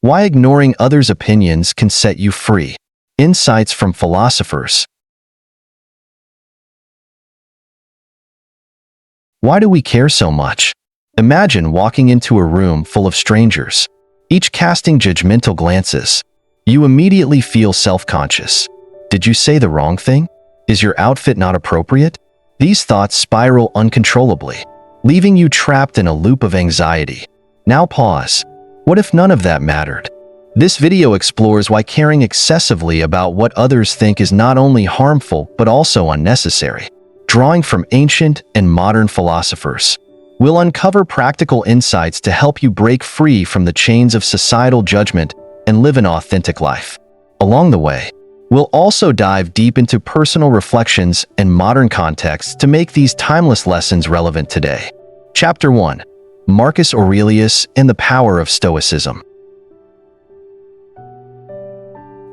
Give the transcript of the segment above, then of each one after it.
Why ignoring others' opinions can set you free. Insights from philosophers. Why do we care so much? Imagine walking into a room full of strangers, each casting judgmental glances. You immediately feel self-conscious. Did you say the wrong thing? Is your outfit not appropriate? These thoughts spiral uncontrollably, leaving you trapped in a loop of anxiety. Now pause. What if none of that mattered? This video explores why caring excessively about what others think is not only harmful but also unnecessary. Drawing from ancient and modern philosophers, we'll uncover practical insights to help you break free from the chains of societal judgment and live an authentic life. Along the way, we'll also dive deep into personal reflections and modern contexts to make these timeless lessons relevant today. Chapter 1. Marcus Aurelius and the Power of Stoicism.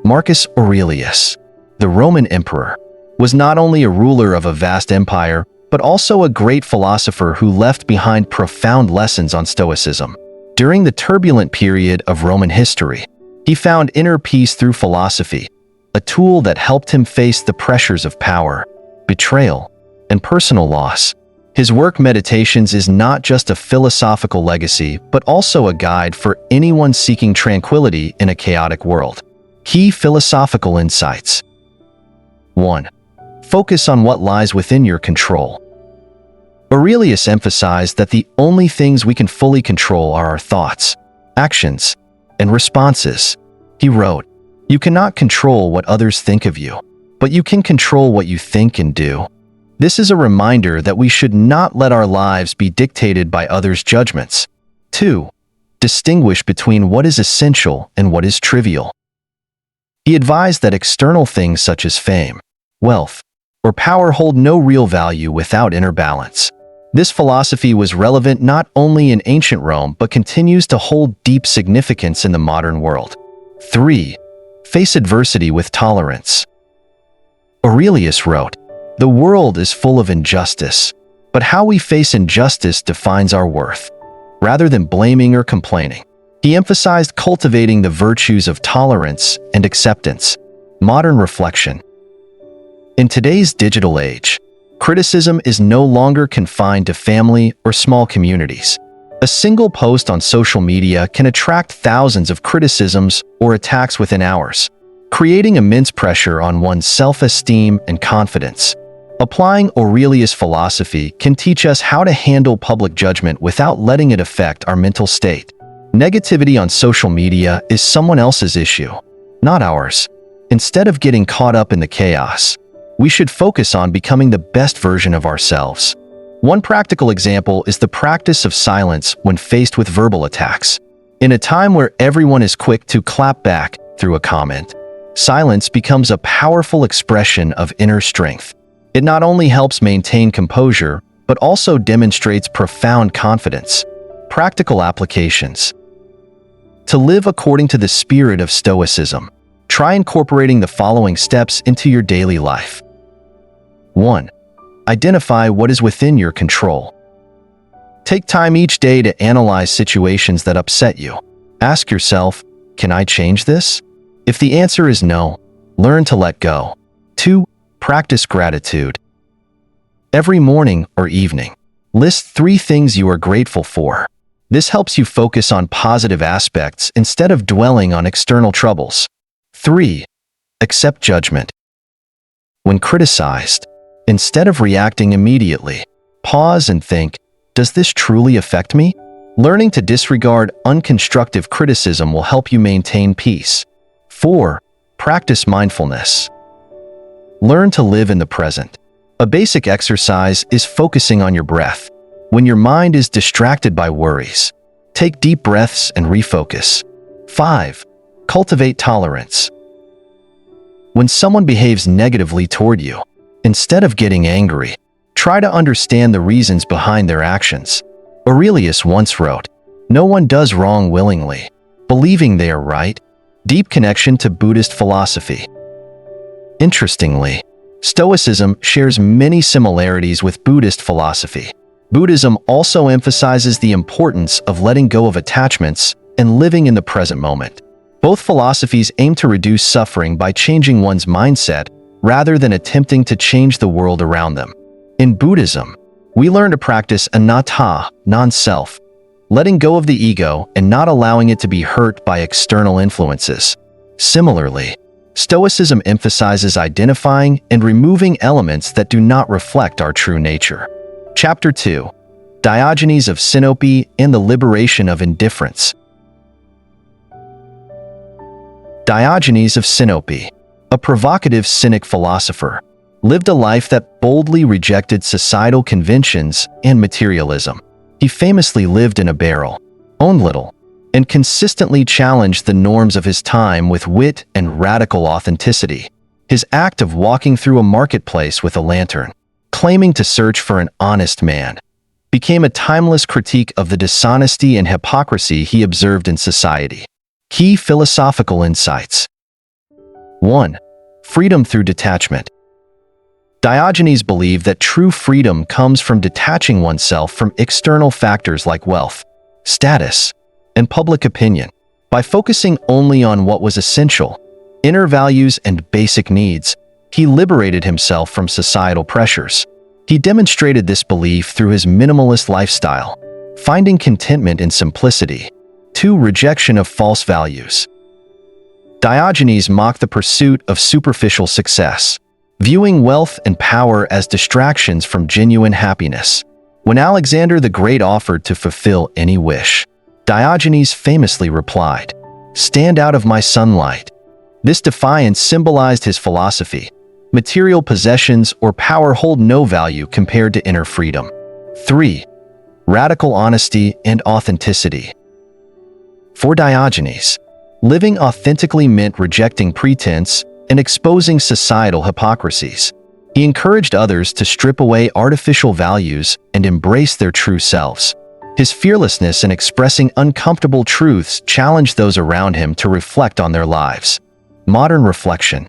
Marcus Aurelius, the Roman emperor, was not only a ruler of a vast empire, but also a great philosopher who left behind profound lessons on Stoicism. During the turbulent period of Roman history, he found inner peace through philosophy, a tool that helped him face the pressures of power, betrayal, and personal loss. His work Meditations is not just a philosophical legacy, but also a guide for anyone seeking tranquility in a chaotic world. Key philosophical insights. 1. Focus on what lies within your control. Aurelius emphasized that the only things we can fully control are our thoughts, actions, and responses. He wrote, "You cannot control what others think of you, but you can control what you think and do." This is a reminder that we should not let our lives be dictated by others' judgments. 2. Distinguish between what is essential and what is trivial. He advised that external things such as fame, wealth, or power hold no real value without inner balance. This philosophy was relevant not only in ancient Rome but continues to hold deep significance in the modern world. 3. Face adversity with tolerance. Aurelius wrote, "The world is full of injustice, but how we face injustice defines our worth." Rather than blaming or complaining, he emphasized cultivating the virtues of tolerance and acceptance. Modern reflection. In today's digital age, criticism is no longer confined to family or small communities. A single post on social media can attract thousands of criticisms or attacks within hours, creating immense pressure on one's self-esteem and confidence. Applying Aurelius' philosophy can teach us how to handle public judgment without letting it affect our mental state. Negativity on social media is someone else's issue, not ours. Instead of getting caught up in the chaos, we should focus on becoming the best version of ourselves. One practical example is the practice of silence when faced with verbal attacks. In a time where everyone is quick to clap back through a comment, silence becomes a powerful expression of inner strength. It not only helps maintain composure, but also demonstrates profound confidence. Practical applications. To live according to the spirit of Stoicism, try incorporating the following steps into your daily life. 1. Identify what is within your control. Take time each day to analyze situations that upset you. Ask yourself, can I change this? If the answer is no, learn to let go. 2. Practice gratitude. Every morning or evening, list 3 things you are grateful for. This helps you focus on positive aspects instead of dwelling on external troubles. 3. Accept judgment. When criticized, instead of reacting immediately, pause and think, does this truly affect me? Learning to disregard unconstructive criticism will help you maintain peace. 4. Practice mindfulness. Learn to live in the present. A basic exercise is focusing on your breath. When your mind is distracted by worries, take deep breaths and refocus. 5. Cultivate tolerance. When someone behaves negatively toward you, instead of getting angry, try to understand the reasons behind their actions. Aurelius once wrote, "No one does wrong willingly, believing they are right." Deep connection to Buddhist philosophy. Interestingly, Stoicism shares many similarities with Buddhist philosophy. Buddhism also emphasizes the importance of letting go of attachments and living in the present moment. Both philosophies aim to reduce suffering by changing one's mindset rather than attempting to change the world around them. In Buddhism, we learn to practice anatta, non-self, letting go of the ego and not allowing it to be hurt by external influences. Similarly, Stoicism emphasizes identifying and removing elements that do not reflect our true nature. Chapter 2. Diogenes of Sinope and the Liberation of Indifference. Diogenes of Sinope, a provocative Cynic philosopher, lived a life that boldly rejected societal conventions and materialism. He famously lived in a barrel, owned little, and consistently challenged the norms of his time with wit and radical authenticity. His act of walking through a marketplace with a lantern, claiming to search for an honest man, became a timeless critique of the dishonesty and hypocrisy he observed in society. Key philosophical insights. 1. Freedom through detachment. Diogenes believed that true freedom comes from detaching oneself from external factors like wealth, status, and public opinion. By focusing only on what was essential, inner values and basic needs, he liberated himself from societal pressures. He demonstrated this belief through his minimalist lifestyle, finding contentment in simplicity. 2. Rejection of false values. Diogenes mocked the pursuit of superficial success, viewing wealth and power as distractions from genuine happiness. When Alexander the Great offered to fulfill any wish, Diogenes famously replied, "Stand out of my sunlight." This defiance symbolized his philosophy. Material possessions or power hold no value compared to inner freedom. 3. Radical honesty and authenticity. For Diogenes, living authentically meant rejecting pretense and exposing societal hypocrisies. He encouraged others to strip away artificial values and embrace their true selves. His fearlessness in expressing uncomfortable truths challenged those around him to reflect on their lives. Modern reflection.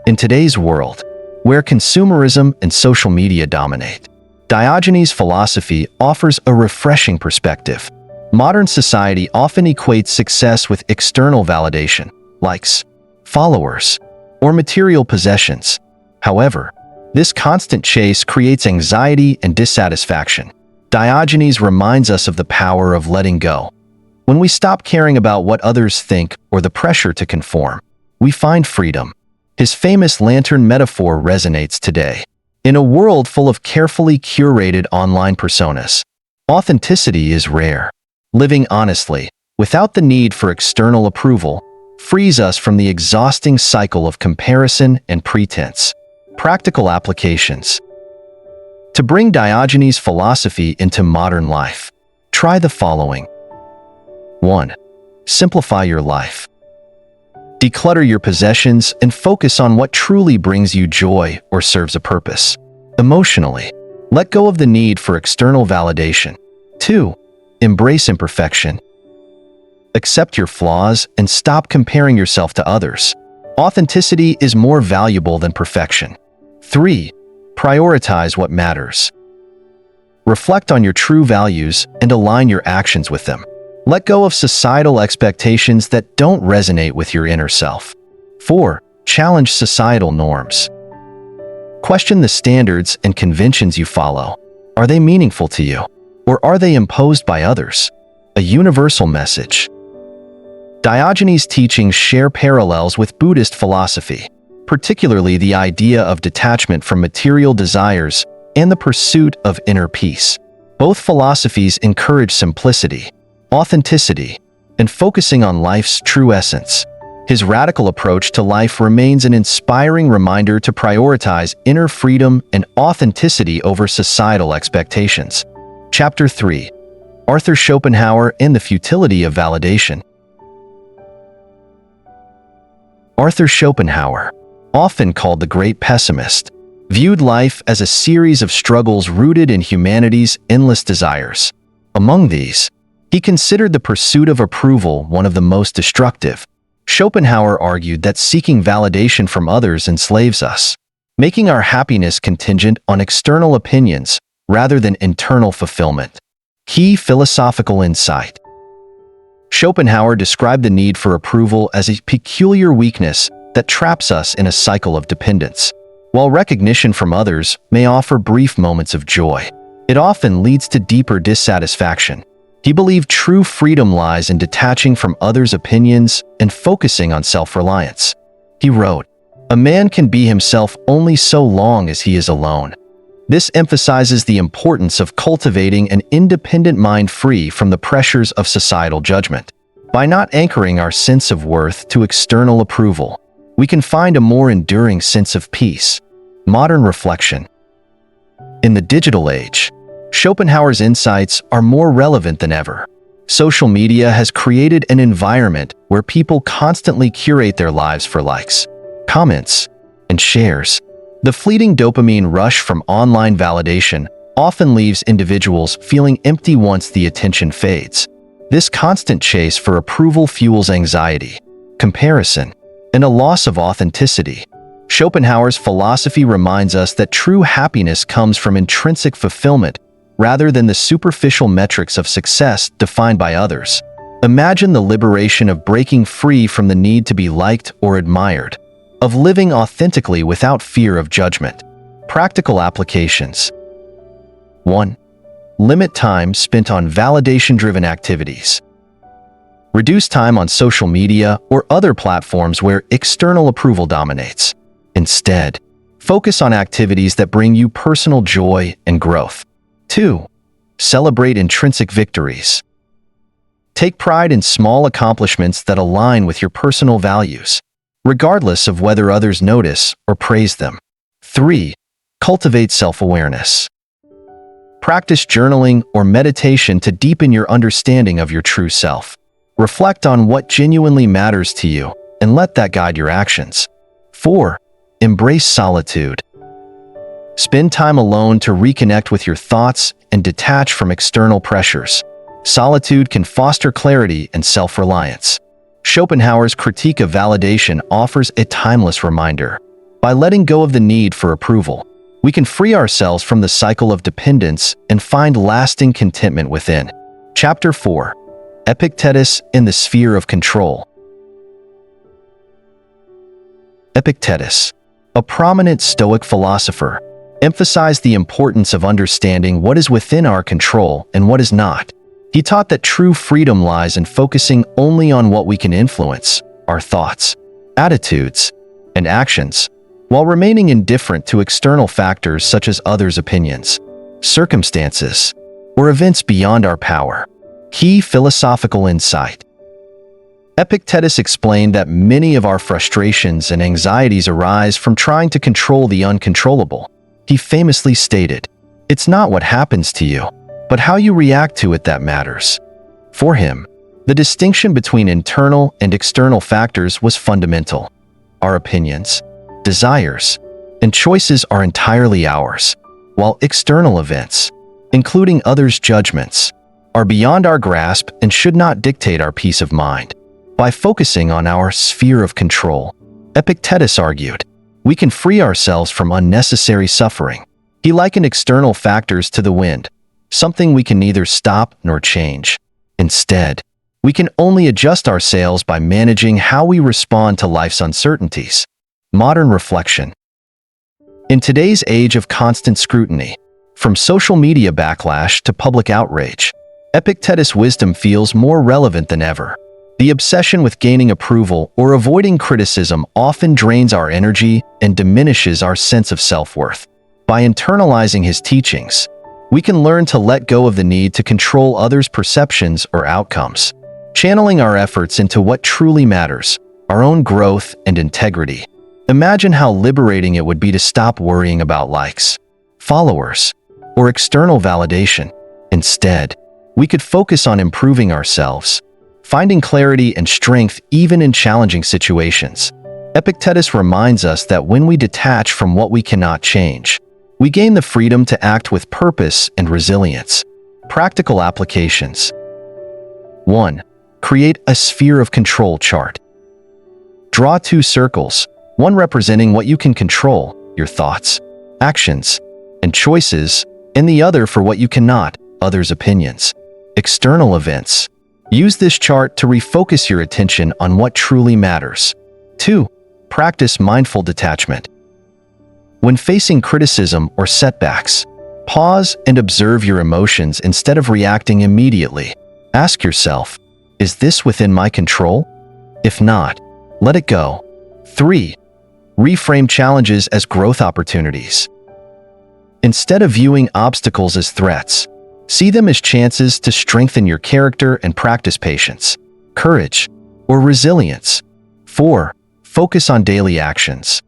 In today's world, where consumerism and social media dominate, Diogenes' philosophy offers a refreshing perspective. Modern society often equates success with external validation, likes, followers, or material possessions. However, this constant chase creates anxiety and dissatisfaction. Diogenes reminds us of the power of letting go. When we stop caring about what others think or the pressure to conform, we find freedom. His famous lantern metaphor resonates today. In a world full of carefully curated online personas, authenticity is rare. Living honestly, without the need for external approval, frees us from the exhausting cycle of comparison and pretense. Practical applications. To bring Diogenes' philosophy into modern life, try the following. 1. Simplify your life. Declutter your possessions and focus on what truly brings you joy or serves a purpose. Emotionally, let go of the need for external validation. 2. Embrace imperfection. Accept your flaws and stop comparing yourself to others. Authenticity is more valuable than perfection. 3. Prioritize what matters. Reflect on your true values and align your actions with them. Let go of societal expectations that don't resonate with your inner self. 4. Challenge societal norms. Question the standards and conventions you follow. Are they meaningful to you, or are they imposed by others? A universal message. Diogenes' teachings share parallels with Buddhist philosophy, particularly the idea of detachment from material desires and the pursuit of inner peace. Both philosophies encourage simplicity, authenticity, and focusing on life's true essence. His radical approach to life remains an inspiring reminder to prioritize inner freedom and authenticity over societal expectations. Chapter 3. Arthur Schopenhauer and the Futility of Validation. Arthur Schopenhauer, often called the Great Pessimist, viewed life as a series of struggles rooted in humanity's endless desires. Among these, he considered the pursuit of approval one of the most destructive. Schopenhauer argued that seeking validation from others enslaves us, making our happiness contingent on external opinions rather than internal fulfillment. Key philosophical insight. Schopenhauer described the need for approval as a peculiar weakness that traps us in a cycle of dependence. While recognition from others may offer brief moments of joy, it often leads to deeper dissatisfaction. He believed true freedom lies in detaching from others' opinions and focusing on self-reliance. He wrote, "A man can be himself only so long as he is alone." This emphasizes the importance of cultivating an independent mind free from the pressures of societal judgment. By not anchoring our sense of worth to external approval, we can find a more enduring sense of peace. Modern reflection. In the digital age, Schopenhauer's insights are more relevant than ever. Social media has created an environment where people constantly curate their lives for likes, comments, and shares. The fleeting dopamine rush from online validation often leaves individuals feeling empty once the attention fades. This constant chase for approval fuels anxiety, comparison, and a loss of authenticity. Schopenhauer's philosophy reminds us that true happiness comes from intrinsic fulfillment rather than the superficial metrics of success defined by others. Imagine the liberation of breaking free from the need to be liked or admired, of living authentically without fear of judgment. Practical applications. 1. Limit time spent on validation-driven activities. Reduce time on social media or other platforms where external approval dominates. Instead, focus on activities that bring you personal joy and growth. 2. Celebrate intrinsic victories. Take pride in small accomplishments that align with your personal values, regardless of whether others notice or praise them. 3. Cultivate self-awareness. Practice journaling or meditation to deepen your understanding of your true self. Reflect on what genuinely matters to you and let that guide your actions. 4. Embrace solitude. Spend time alone to reconnect with your thoughts and detach from external pressures. Solitude can foster clarity and self-reliance. Schopenhauer's critique of validation offers a timeless reminder. By letting go of the need for approval, we can free ourselves from the cycle of dependence and find lasting contentment within. Chapter 4. Epictetus in the Sphere of Control. Epictetus, a prominent Stoic philosopher, emphasized the importance of understanding what is within our control and what is not. He taught that true freedom lies in focusing only on what we can influence, our thoughts, attitudes, and actions, while remaining indifferent to external factors such as others' opinions, circumstances, or events beyond our power. Key philosophical insight. Epictetus explained that many of our frustrations and anxieties arise from trying to control the uncontrollable. He famously stated, "It's not what happens to you, but how you react to it that matters." For him, the distinction between internal and external factors was fundamental. Our opinions, desires, and choices are entirely ours, while external events, including others' judgments, are beyond our grasp and should not dictate our peace of mind. By focusing on our sphere of control, Epictetus argued, we can free ourselves from unnecessary suffering. He likened external factors to the wind, something we can neither stop nor change. Instead, we can only adjust our sails by managing how we respond to life's uncertainties. Modern reflection. In today's age of constant scrutiny, from social media backlash to public outrage, Epictetus' wisdom feels more relevant than ever. The obsession with gaining approval or avoiding criticism often drains our energy and diminishes our sense of self-worth. By internalizing his teachings, we can learn to let go of the need to control others' perceptions or outcomes, channeling our efforts into what truly matters, our own growth and integrity. Imagine how liberating it would be to stop worrying about likes, followers, or external validation. Instead, we could focus on improving ourselves, finding clarity and strength even in challenging situations. Epictetus reminds us that when we detach from what we cannot change, we gain the freedom to act with purpose and resilience. Practical applications. 1. Create a sphere of control chart. Draw 2 circles, one representing what you can control, your thoughts, actions, and choices, and the other for what you cannot, others' opinions, external events, Use this chart to refocus your attention on what truly matters. 2. Practice mindful detachment. When facing criticism or setbacks, pause and observe your emotions instead of reacting immediately. Ask yourself, is this within my control? If not, let it go. 3. Reframe challenges as growth opportunities. Instead of viewing obstacles as threats, see them as chances to strengthen your character and practice patience, courage, or resilience. 4. Focus on daily actions.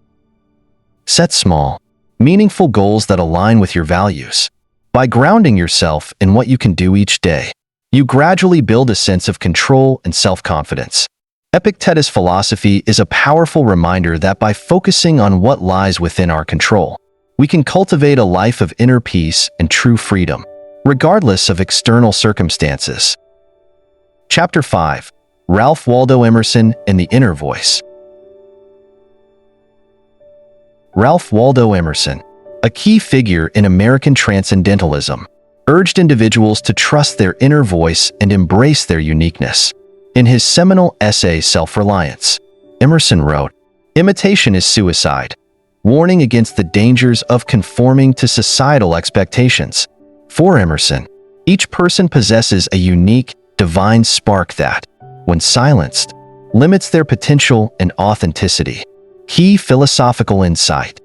Set small, meaningful goals that align with your values. By grounding yourself in what you can do each day, you gradually build a sense of control and self-confidence. Epictetus' philosophy is a powerful reminder that by focusing on what lies within our control, we can cultivate a life of inner peace and true freedom, regardless of external circumstances. Chapter 5. Ralph Waldo Emerson and the Inner Voice. Ralph Waldo Emerson, a key figure in American transcendentalism, urged individuals to trust their inner voice and embrace their uniqueness. In his seminal essay Self-Reliance, Emerson wrote, "Imitation is suicide," warning against the dangers of conforming to societal expectations. For Emerson, each person possesses a unique, divine spark that, when silenced, limits their potential and authenticity. Key philosophical insight.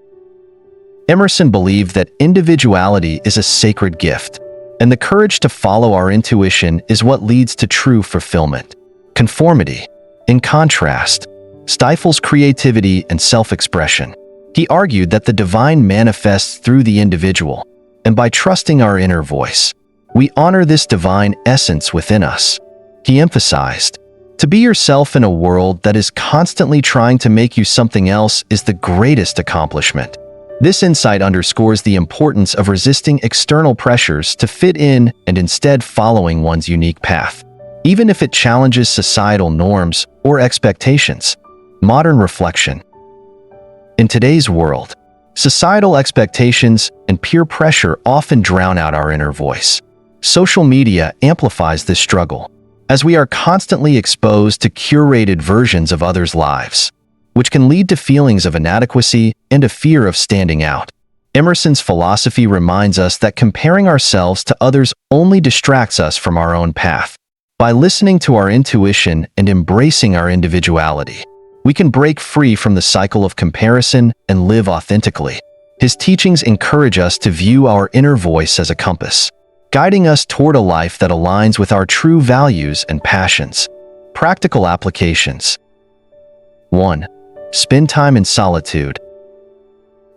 Emerson believed that individuality is a sacred gift, and the courage to follow our intuition is what leads to true fulfillment. Conformity, in contrast, stifles creativity and self-expression. He argued that the divine manifests through the individual, and by trusting our inner voice, we honor this divine essence within us. He emphasized, to be yourself in a world that is constantly trying to make you something else is the greatest accomplishment. This insight underscores the importance of resisting external pressures to fit in and instead following one's unique path, even if it challenges societal norms or expectations. Modern reflection. In today's world, societal expectations and peer pressure often drown out our inner voice. Social media amplifies this struggle, as we are constantly exposed to curated versions of others' lives, which can lead to feelings of inadequacy and a fear of standing out. Emerson's philosophy reminds us that comparing ourselves to others only distracts us from our own path. By listening to our intuition and embracing our individuality, we can break free from the cycle of comparison and live authentically. His teachings encourage us to view our inner voice as a compass, guiding us toward a life that aligns with our true values and passions. Practical applications. 1. Spend time in solitude.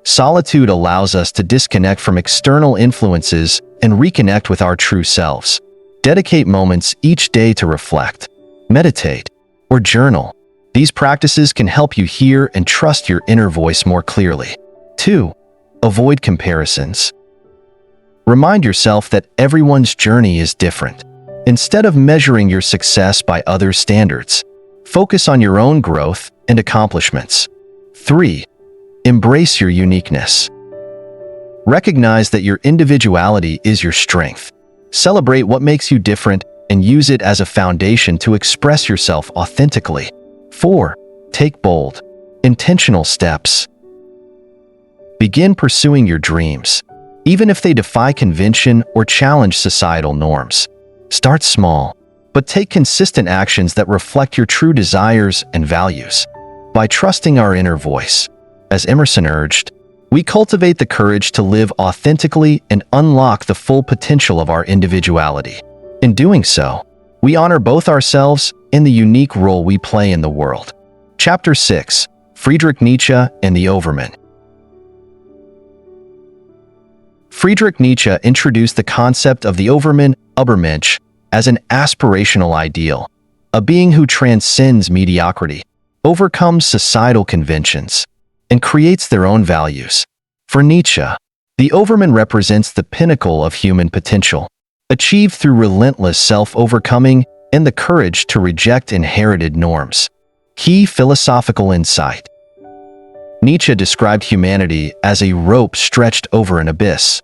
Solitude allows us to disconnect from external influences and reconnect with our true selves. Dedicate moments each day to reflect, meditate, or journal. These practices can help you hear and trust your inner voice more clearly. 2. Avoid comparisons. Remind yourself that everyone's journey is different. Instead of measuring your success by others' standards, focus on your own growth and accomplishments. 3. Embrace your uniqueness. Recognize that your individuality is your strength. Celebrate what makes you different and use it as a foundation to express yourself authentically. 4. Take bold, intentional steps. Begin pursuing your dreams, even if they defy convention or challenge societal norms. Start small, but take consistent actions that reflect your true desires and values. By trusting our inner voice, as Emerson urged, we cultivate the courage to live authentically and unlock the full potential of our individuality. In doing so, we honor both ourselves and the unique role we play in the world. Chapter 6. Friedrich Nietzsche and the Overman. Friedrich Nietzsche introduced the concept of the Overman, Übermensch, as an aspirational ideal, a being who transcends mediocrity, overcomes societal conventions, and creates their own values. For Nietzsche, the Overman represents the pinnacle of human potential, achieved through relentless self-overcoming and the courage to reject inherited norms. Key philosophical insight. Nietzsche described humanity as a rope stretched over an abyss,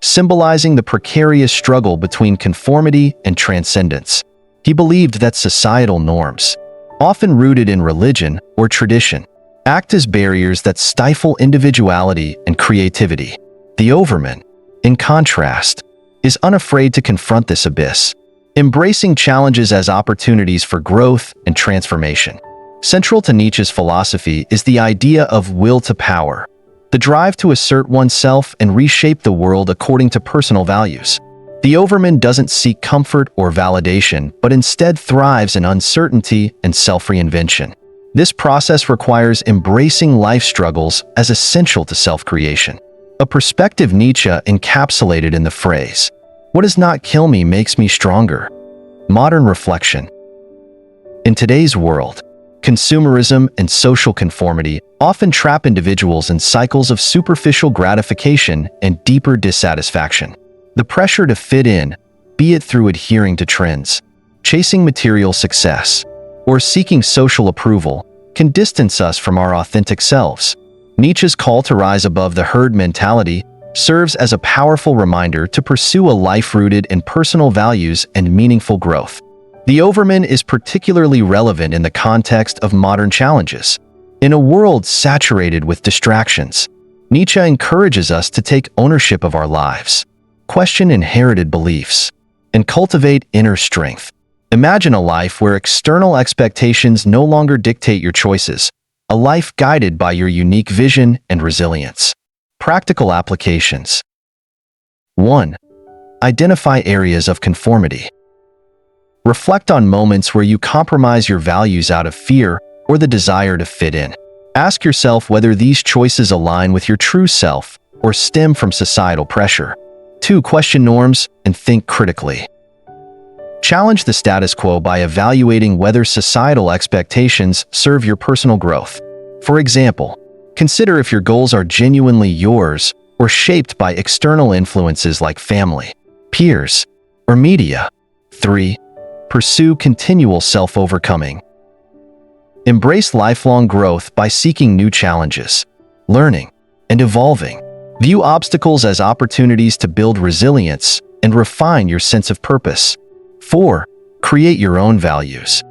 symbolizing the precarious struggle between conformity and transcendence. He believed that societal norms, often rooted in religion or tradition, act as barriers that stifle individuality and creativity. The Overman, in contrast, is unafraid to confront this abyss, embracing challenges as opportunities for growth and transformation. Central to Nietzsche's philosophy is the idea of will to power, the drive to assert oneself and reshape the world according to personal values. The Overman doesn't seek comfort or validation, but instead thrives in uncertainty and self-reinvention. This process requires embracing life struggles as essential to self-creation, a perspective Nietzsche encapsulated in the phrase, "What does not kill me makes me stronger." Modern reflection. In today's world, consumerism and social conformity often trap individuals in cycles of superficial gratification and deeper dissatisfaction. The pressure to fit in, be it through adhering to trends, chasing material success, or seeking social approval, can distance us from our authentic selves. Nietzsche's call to rise above the herd mentality serves as a powerful reminder to pursue a life rooted in personal values and meaningful growth. The Overman is particularly relevant in the context of modern challenges. In a world saturated with distractions, Nietzsche encourages us to take ownership of our lives, question inherited beliefs, and cultivate inner strength. Imagine a life where external expectations no longer dictate your choices, a life guided by your unique vision and resilience. Practical applications. 1. Identify areas of conformity. Reflect on moments where you compromise your values out of fear or the desire to fit in. Ask yourself whether these choices align with your true self or stem from societal pressure. 2. Question norms and think critically. Challenge the status quo by evaluating whether societal expectations serve your personal growth. For example, consider if your goals are genuinely yours or shaped by external influences like family, peers, or media. 3. Pursue continual self-overcoming. Embrace lifelong growth by seeking new challenges, learning, and evolving. View obstacles as opportunities to build resilience and refine your sense of purpose. 4. Create your own values.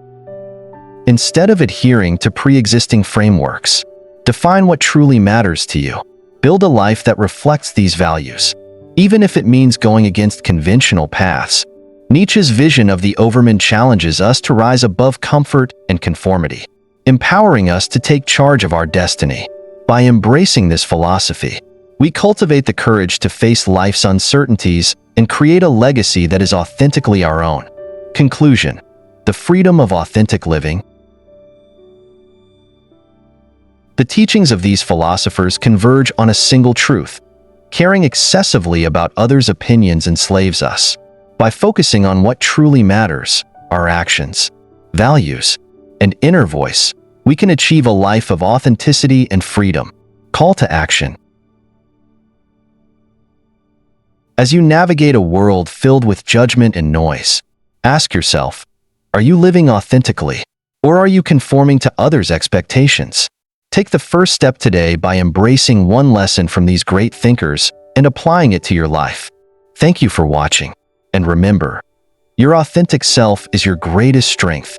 Instead of adhering to pre-existing frameworks, define what truly matters to you. Build a life that reflects these values, even if it means going against conventional paths. Nietzsche's vision of the Overman challenges us to rise above comfort and conformity, empowering us to take charge of our destiny. By embracing this philosophy, we cultivate the courage to face life's uncertainties and create a legacy that is authentically our own. Conclusion: the freedom of authentic living. The teachings of these philosophers converge on a single truth: caring excessively about others' opinions enslaves us. By focusing on what truly matters, our actions, values, and inner voice, we can achieve a life of authenticity and freedom. Call to action. As you navigate a world filled with judgment and noise, ask yourself, are you living authentically, or are you conforming to others' expectations? Take the first step today by embracing one lesson from these great thinkers and applying it to your life. Thank you for watching. And remember, your authentic self is your greatest strength.